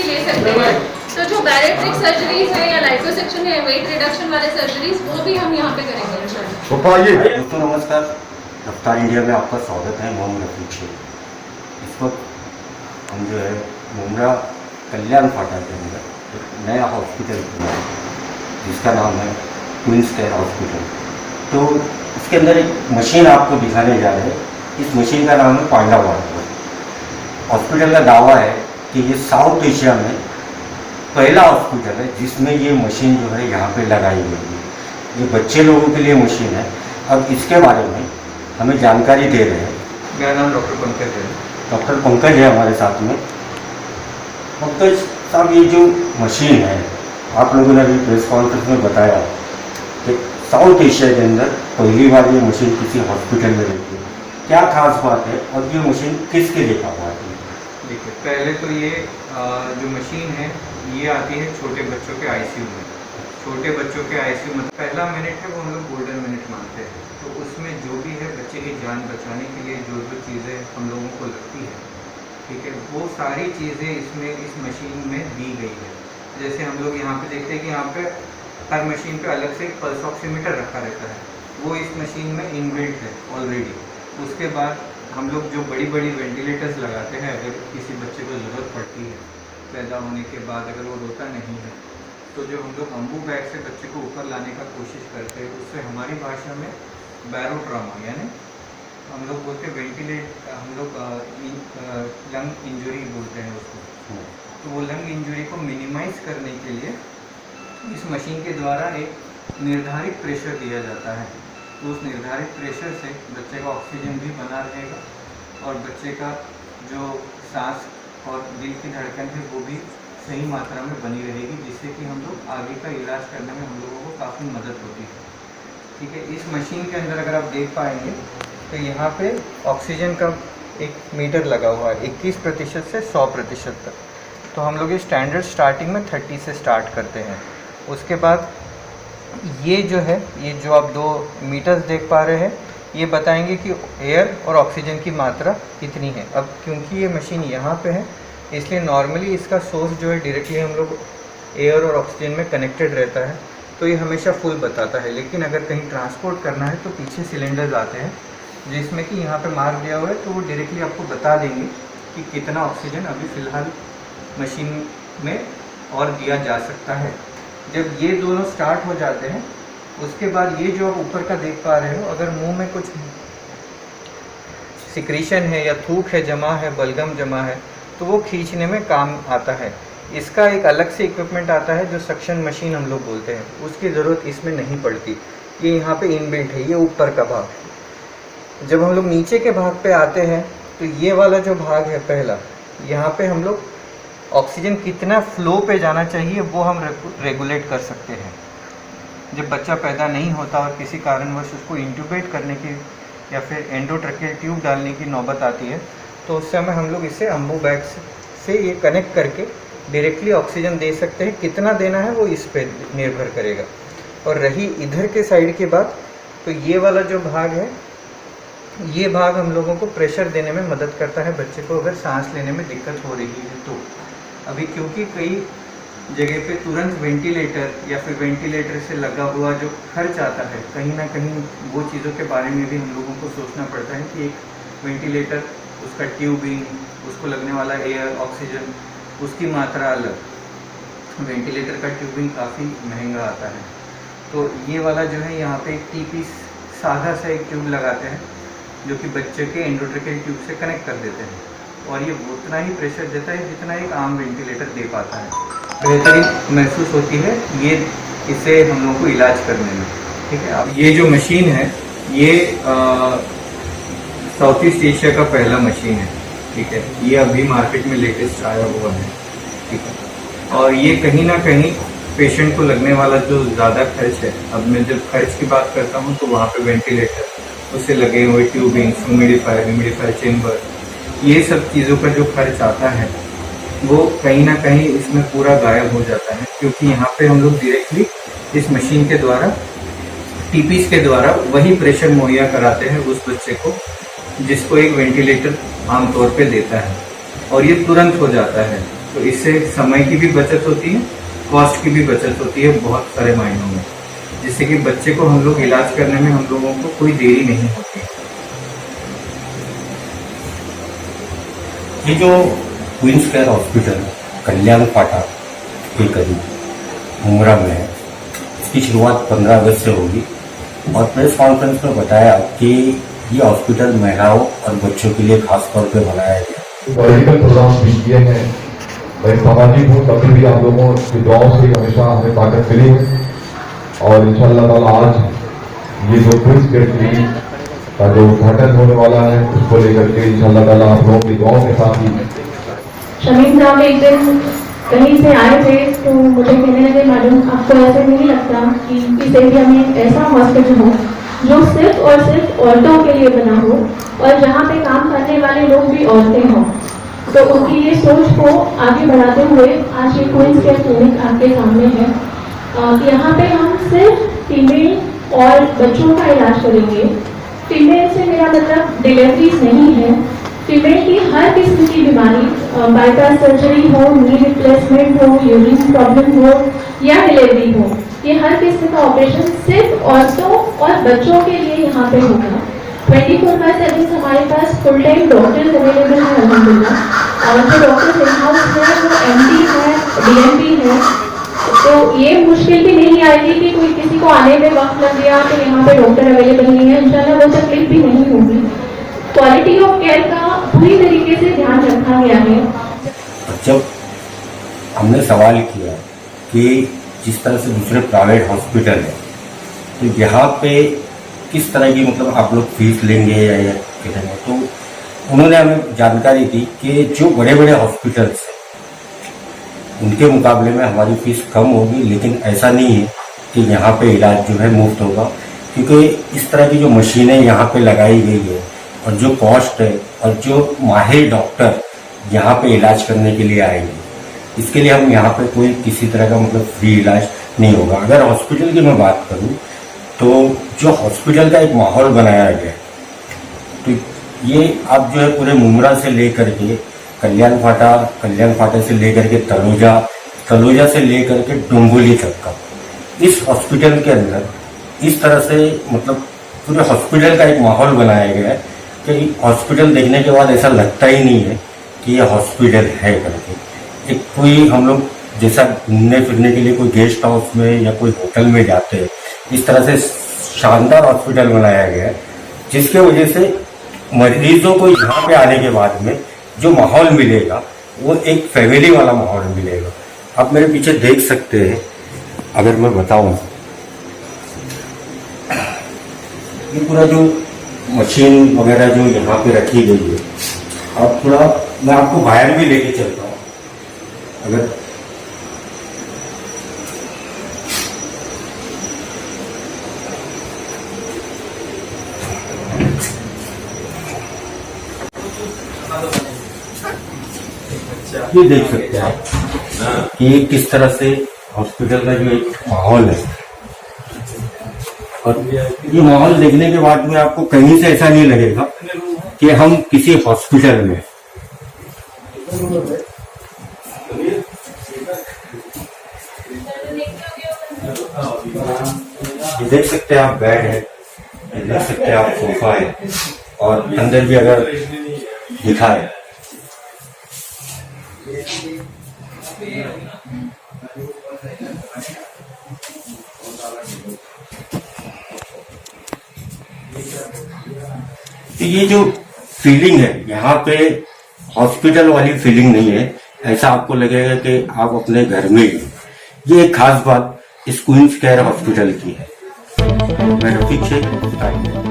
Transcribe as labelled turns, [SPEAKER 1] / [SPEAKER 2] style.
[SPEAKER 1] भी ले सकते हैं। तो जो बैरेट्रिक सर्जरीज है या लाइपोसक्शन है, वेट रिडक्शन वाले सर्जरीज, वो भी हम यहाँ पे करेंगे इंशाल्लाह।
[SPEAKER 2] दोस्तों नमस्कार, रफ्तार इंडिया में आपका स्वागत है। मोहम्मद रफीक से इस वक्त हम जो है मुमरा कल्याण फाटा के अंदर एक नया हॉस्पिटल खुला है जिसका नाम है क्वींस केयर हॉस्पिटल। तो इसके अंदर एक मशीन आपको दिखाने जा रहे हैं। इस मशीन का नाम है पांडा वाटर। हॉस्पिटल का दावा है कि ये साउथ एशिया में पहला हॉस्पिटल है जिसमें ये मशीन जो है यहाँ पे लगाई गई है। ये बच्चे लोगों के लिए मशीन है। अब इसके बारे में हमें जानकारी दे रहे हैं।
[SPEAKER 3] मेरा नाम डॉक्टर पंकज है।
[SPEAKER 2] डॉक्टर पंकज है हमारे साथ में। पंकज साहब, ये जो मशीन है, आप लोगों ने अभी प्रेस कॉन्फ्रेंस में बताया कि साउथ एशिया के अंदर पहली बार ये मशीन किसी हॉस्पिटल में रहती है। क्या खास बात है और ये मशीन किसके लिए काम आती है?
[SPEAKER 3] देखिए, पहले तो ये जो मशीन है ये आती है छोटे बच्चों के आईसीयू में। छोटे बच्चों के आईसीयू में पहला मिनट है वो हम लोग गोल्डन मिनट मानते हैं। तो उसमें जो भी है बच्चे की जान बचाने के लिए जो जो चीज़ें हम लोगों को लगती है, ठीक है, वो सारी चीज़ें इसमें इस मशीन में दी गई है। जैसे हम लोग यहाँ पे देखते हैं कि यहाँ पे हर मशीन पे अलग से एक पल्स ऑक्सीमीटर रखा रहता है, वो इस मशीन में इनबिल्ट है ऑलरेडी। उसके बाद हम लोग जो बड़ी बड़ी वेंटिलेटर्स लगाते हैं, अगर किसी बच्चे को ज़रूरत पड़ती है पैदा होने के बाद, अगर वो रोता नहीं है, तो जो हम लोग अम्बू बैग से बच्चे को ऊपर लाने का कोशिश करते हैं, उससे हमारी भाषा में बैरोट्रामा यानी हम लोग बोलते हैं वेंटिलेट, हम लोग लंग इंजरी बोलते हैं उसको। तो वो लंग इंजरी को मिनिमाइज करने के लिए इस मशीन के द्वारा एक निर्धारित प्रेशर दिया जाता है। तो उस निर्धारित प्रेशर से बच्चे का ऑक्सीजन भी बना रहेगा और बच्चे का जो सांस और दिल की धड़कन है वो भी सही मात्रा में बनी रहेगी, जिससे कि हम लोग आगे का इलाज करने में हम लोगों को काफ़ी मदद होती है। ठीक है, इस मशीन के अंदर अगर आप देख पाएंगे तो यहाँ पे ऑक्सीजन का एक मीटर लगा हुआ है 21% से 100% तक। तो हम लोग ये स्टैंडर्ड स्टार्टिंग में 30 से स्टार्ट करते हैं। उसके बाद ये जो है, ये जो आप 2 मीटर्स देख पा रहे हैं, ये बताएंगे कि एयर और ऑक्सीजन की मात्रा कितनी है। अब क्योंकि ये मशीन यहाँ पे है, इसलिए नॉर्मली इसका सोर्स जो है डायरेक्टली हम लोग एयर और ऑक्सीजन में कनेक्टेड रहता है, तो ये हमेशा फुल बताता है। लेकिन अगर कहीं ट्रांसपोर्ट करना है तो पीछे सिलेंडर्स आते हैं जिसमें कि यहाँ पे मार्क दिया हुआ है, तो वो डायरेक्टली आपको बता देंगे कि कितना ऑक्सीजन अभी फ़िलहाल मशीन में और दिया जा सकता है। जब ये दोनों स्टार्ट हो जाते हैं, उसके बाद ये जो आप ऊपर का देख पा रहे हो, अगर मुंह में कुछ सिक्रीशन है या थूक है जमा है, बलगम जमा है, तो वो खींचने में काम आता है। इसका एक अलग से इक्विपमेंट आता है जो सक्शन मशीन हम लोग बोलते हैं, उसकी ज़रूरत इसमें नहीं पड़ती। ये यहाँ पे इनबिल्ट है, ये ऊपर का भाग। जब हम लोग नीचे के भाग पे आते हैं तो ये वाला जो भाग है पहला, यहाँ पे हम लोग ऑक्सीजन कितना फ्लो पे जाना चाहिए वो हम रेगुलेट कर सकते हैं। जब बच्चा पैदा नहीं होता और किसी कारणवश उसको इंट्यूबेट करने की या फिर एंडोट्रैकियल ट्यूब डालने की नौबत आती है, तो उस समय हम लोग इसे अम्बू बैग से ये कनेक्ट करके डायरेक्टली ऑक्सीजन दे सकते हैं। कितना देना है वो इस पे निर्भर करेगा। और रही इधर के साइड की बात, तो ये वाला जो भाग है, ये भाग हम लोगों को प्रेशर देने में मदद करता है बच्चे को अगर सांस लेने में दिक्कत हो रही है तो। अभी क्योंकि कई जगह पे तुरंत वेंटिलेटर या फिर वेंटिलेटर से लगा हुआ जो खर्च आता है, कहीं ना कहीं वो चीज़ों के बारे में भी हम लोगों को सोचना पड़ता है कि एक वेंटिलेटर, उसका ट्यूबिंग, उसको लगने वाला एयर, ऑक्सीजन, उसकी मात्रा अलग। वेंटिलेटर का ट्यूबिंग काफ़ी महंगा आता है। तो ये वाला जो है, यहाँ पे एक टी-पीस सादा सा एक ट्यूब लगाते हैं जो कि बच्चे के एंडोट्रैकियल ट्यूब से कनेक्ट कर देते हैं, और ये उतना ही प्रेशर देता है जितना एक आम वेंटिलेटर दे पाता है। बेहतरीन महसूस होती है ये इसे हम लोग को इलाज करने में। ठीक है, अब ये जो मशीन है ये साउथ ईस्ट एशिया का पहला मशीन है। ठीक है, ये अभी मार्केट में लेटेस्ट आया हुआ है। ठीक है, और ये कहीं ना कहीं पेशेंट को लगने वाला जो ज़्यादा खर्च है, अब मैं जब खर्च की बात करता हूँ तो वहाँ पे वेंटिलेटर, उससे लगे हुए ट्यूबिंग, ह्यूमिडिफायर चेम्बर, ये सब चीज़ों का जो खर्च आता है वो कहीं ना कहीं इसमें पूरा गायब हो जाता है, क्योंकि यहाँ पे हम लोग डायरेक्टली इस मशीन के द्वारा, टीपीस के द्वारा वही प्रेशर मुहैया कराते हैं उस बच्चे को जिसको एक वेंटिलेटर आमतौर पे देता है, और ये तुरंत हो जाता है। तो इससे समय की भी बचत होती है, कॉस्ट की भी बचत होती है बहुत सारे मायनों में, जिससे कि बच्चे को हम लोग इलाज करने में हम लोगों को कोई देरी नहीं होती।
[SPEAKER 2] ये जो क्वींस केयर हॉस्पिटल कल्याण फाटा के करीब मुमरा में है, इसकी शुरुआत 15 अगस्त से होगी और प्रेस कॉन्फ्रेंस में बताया कि ये हॉस्पिटल महिलाओं और बच्चों के लिए खास तौर पे बनाया गया।
[SPEAKER 4] पॉलिटिकल प्रोग्राम भी किए हैं, मैं सामाजिक हूँ, तभी भी आप लोगों की दुआओं से हमेशा हमें ताकत मिली है और इंशाअल्लाह ताला आज ये जो क्वींस केयर क्लिनिक का जो उद्घाटन होने वाला है उसको लेकर के इंशाअल्लाह ताला आप लोगों की दुआओं के साथ ही।
[SPEAKER 5] शमीम साहब एक दिन कहीं से आए थे तो मुझे कहने लगे, मैडम आपको ऐसे नहीं लगता कि इस एरिया में ऐसा हॉस्पिटल हो जो सिर्फ और सिर्फ औरतों के लिए बना हो और जहाँ पे काम करने वाले लोग भी औरतें हों। तो उनकी ये सोच को आगे बढ़ाते हुए आज ये क्वींस केयर क्लिनिक आपके सामने है। यहाँ पे हम सिर्फ फीमेल और बच्चों का इलाज करेंगे। फीमेल से मेरा मतलब डिलीवरीज नहीं है, फीमेल की हर किस्म की बीमारी, बाईपास सर्जरी हो, नी रिप्लेसमेंट हो, यूरिन प्रॉब्लम हो या डिलीवरी हो, ये हर किस्म का ऑपरेशन सिर्फ औरतों और बच्चों के लिए यहाँ पे होगा। 24/7 हमारे पास फुल टाइम डॉक्टर्स अवेलेबल है अल्हम्दुलिल्लाह, और जो डॉक्टर्स इन हाउस है वो MD है, DMP है, तो ये मुश्किल भी नहीं आएगी कि कोई किसी को आने में वक्त लग गया तो यहाँ पे डॉक्टर अवेलेबल नहीं है, इंशाल्लाह वो तकलीफ भी नहीं होगी। क्वालिटी ऑफ केयर का पूरी तरीके से ध्यान रखा गया है।
[SPEAKER 2] जब हमने सवाल किया कि जिस तरह से दूसरे प्राइवेट हॉस्पिटल है तो यहाँ पे किस तरह की मतलब आप लोग फीस लेंगे या करेंगे, तो उन्होंने हमें जानकारी दी कि जो बड़े बड़े हॉस्पिटल्स हैं उनके मुकाबले में हमारी फीस कम होगी, लेकिन ऐसा नहीं है कि यहाँ पे इलाज जो है मुफ्त होगा, क्योंकि इस तरह की जो मशीनें यहाँ पे लगाई गई है और जो कॉस्ट है और जो माहिर डॉक्टर यहाँ पे इलाज करने के लिए आएंगे, इसके लिए हम यहाँ पे कोई किसी तरह का मतलब फ्री इलाज नहीं होगा। अगर हॉस्पिटल की मैं बात करूँ तो जो हॉस्पिटल का एक माहौल बनाया गया, तो ये आप जो है पूरे मुमरा से लेकर के कल्याण फाटा से लेकर के तलोजा से लेकर के डोंगोली तक का इस हॉस्पिटल के अंदर इस तरह से मतलब पूरे हॉस्पिटल का एक माहौल बनाया गया है कि हॉस्पिटल देखने के बाद ऐसा लगता ही नहीं है कि ये हॉस्पिटल है करके। एक कोई हम लोग जैसा घूमने फिरने के लिए कोई गेस्ट हाउस में या कोई होटल में जाते हैं, इस तरह से शानदार हॉस्पिटल बनाया गया है, जिसके वजह से मरीजों को यहाँ पे आने के बाद में जो माहौल मिलेगा वो एक फैमिली वाला माहौल मिलेगा। आप मेरे पीछे देख सकते हैं, अगर मैं बताऊं, ये पूरा जो मशीन वगैरह जो यहाँ पे रखी गई है, अब थोड़ा मैं आपको बाहर भी लेके चलता हूँ। अगर ये देख सकते हैं आप कि किस तरह से हॉस्पिटल का जो एक माहौल है, और ये माहौल देखने के बाद में आपको कहीं से ऐसा नहीं लगेगा कि हम किसी हॉस्पिटल में। ये देख सकते हैं आप बेड है, ये देख सकते हैं आप सोफा है, और अंदर भी अगर लिखा है तो ये जो फीलिंग है यहाँ पे हॉस्पिटल वाली फीलिंग नहीं है, ऐसा आपको लगेगा कि आप अपने घर में ही। ये एक खास बात इस क्वींस केयर हॉस्पिटल की है। मैं रफीक शेख।